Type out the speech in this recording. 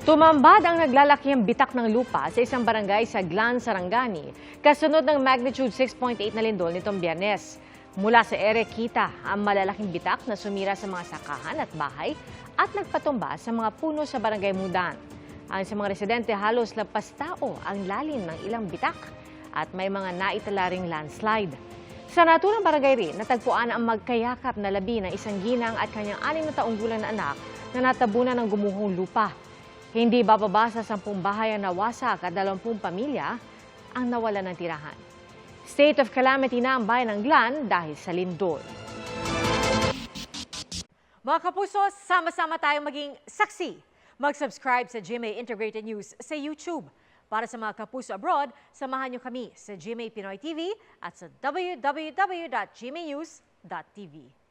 Tumambad ang naglalakihang bitak ng lupa sa isang barangay sa Glan, Sarangani, kasunod ng magnitude 6.8 na lindol nitong Biyernes. Mula sa ere kita ang malalaking bitak na sumira sa mga sakahan at bahay at nagpatumba sa mga puno sa barangay Mudan. Ang sa mga residente halos lampas tao ang lalim ng ilang bitak at may mga naitala ring landslide. Sa naturang barangay rin, natagpuan ang magkayakap na labi ng isang ginang at kanyang 6 na taong gulang na anak na natabunan ng gumuhong lupa. Hindi bababa sa 10 bahay ang nawasak at 20 pamilya ang nawala ng tirahan. State of calamity na ang bayan ng Glan dahil sa lindol. Mga kapuso, sama-sama tayong maging saksi. Mag-subscribe sa GMA Integrated News sa YouTube. Para sa mga kapuso abroad, samahan niyo kami sa GMA Pinoy TV at sa www.gmanews.tv.